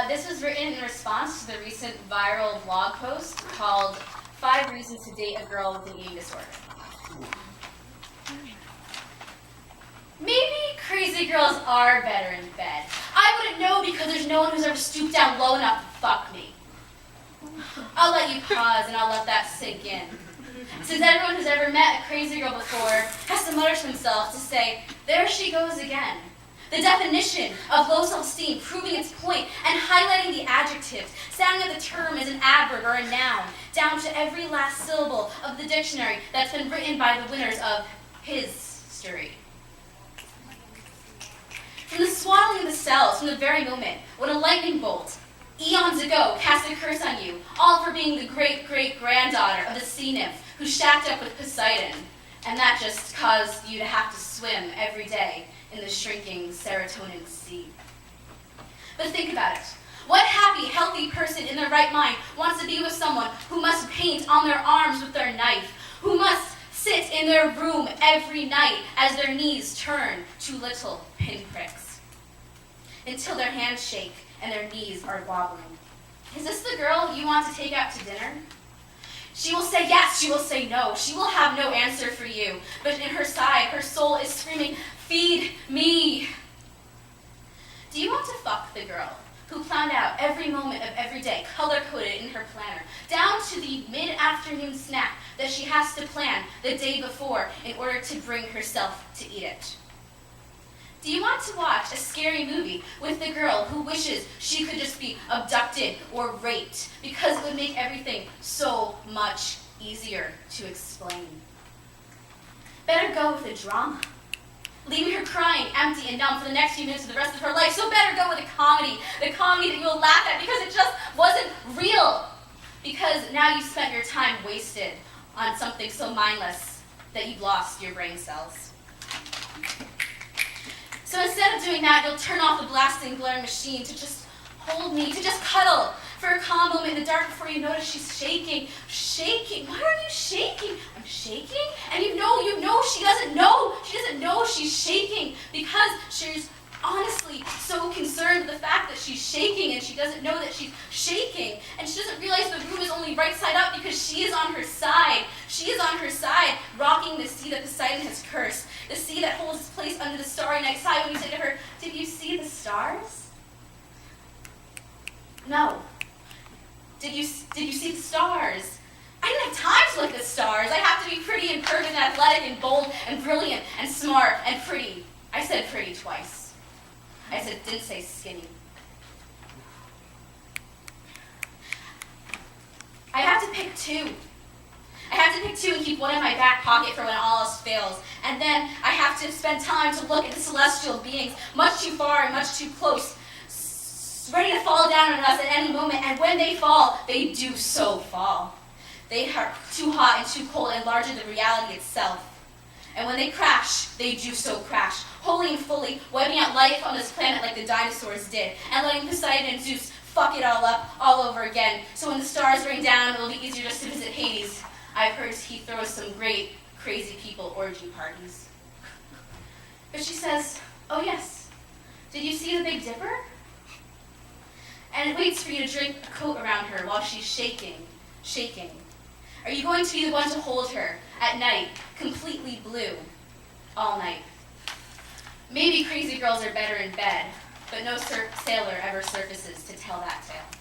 This was written in response to the recent viral blog post called 5 Reasons to Date a Girl with an Eating Disorder. Maybe crazy girls are better in bed. I wouldn't know because there's no one who's ever stooped down low enough to fuck me. I'll let you pause and I'll let that sink in. Since everyone who's ever met a crazy girl before has to mutter to themselves to say, there she goes again. The definition of low self-esteem proving its point and highlighting the adjectives, sounding the term as an adverb or a noun, down to every last syllable of the dictionary that's been written by the winners of his story. From the swaddling of the cells, from the very moment when a lightning bolt, eons ago, cast a curse on you, all for being the great-great-granddaughter of the sea nymph who shacked up with Poseidon, and that just caused you to have to swim every day in the shrinking serotonin sea. But think about it. What happy, healthy person in their right mind wants to be with someone who must paint on their arms with their knife, who must sit in their room every night as their knees turn to little pinpricks, until their hands shake and their knees are wobbling? Is this the girl you want to take out to dinner? She will say yes, she will say no. She will have no answer for you. But in her side, her soul is screaming, feed me. Do you want to fuck the girl who planned out every moment of every day, color-coded in her planner, down to the mid-afternoon snack that she has to plan the day before in order to bring herself to eat it? Do you want to watch a scary movie with the girl who wishes she could just be abducted or raped because it would make everything so much easier to explain? Better go with the drama, leaving her crying empty and numb for the next few minutes of the rest of her life. So better go with the comedy that you'll laugh at because it just wasn't real. Because now you've spent your time wasted on something so mindless that you've lost your brain cells. So instead of doing that, you'll turn off the blasting, glaring machine to just hold me, to just cuddle for a calm moment in the dark before you notice she's shaking. Shaking? Why are you shaking? I'm shaking? And you know she doesn't know. She doesn't know she's shaking because she's honestly so concerned with the fact that she's shaking and she doesn't know that she's shaking. And she doesn't realize the room is only right side up because she is on her side. She is on her side, rocking the sea that Poseidon has cursed. The sea that holds its place under the starry night sky when you say to her, did you see the stars? No. Did you see the stars? I didn't have time to look at the stars. I have to be pretty and perfect and athletic and bold and brilliant and smart and pretty. I said pretty twice. Didn't say skinny. I have to pick two. I have to pick two and keep one in my back pocket for when all else fails. And then I have to spend time to look at the celestial beings, much too far and much too close, ready to fall down on us at any moment. And when they fall, they do so fall. They are too hot and too cold and larger than reality itself. And when they crash, they do so crash, wholly and fully, wiping out life on this planet like the dinosaurs did, and letting Poseidon and Zeus fuck it all up all over again. So when the stars rain down, it'll be easier just to visit Hades. I've heard he throws some great, crazy people orgy parties. But she says, oh yes, did you see the Big Dipper? And it waits for you to drink a coat around her while she's shaking. Are you going to be the one to hold her at night, completely blue, all night? Maybe crazy girls are better in bed, but no sailor ever surfaces to tell that tale.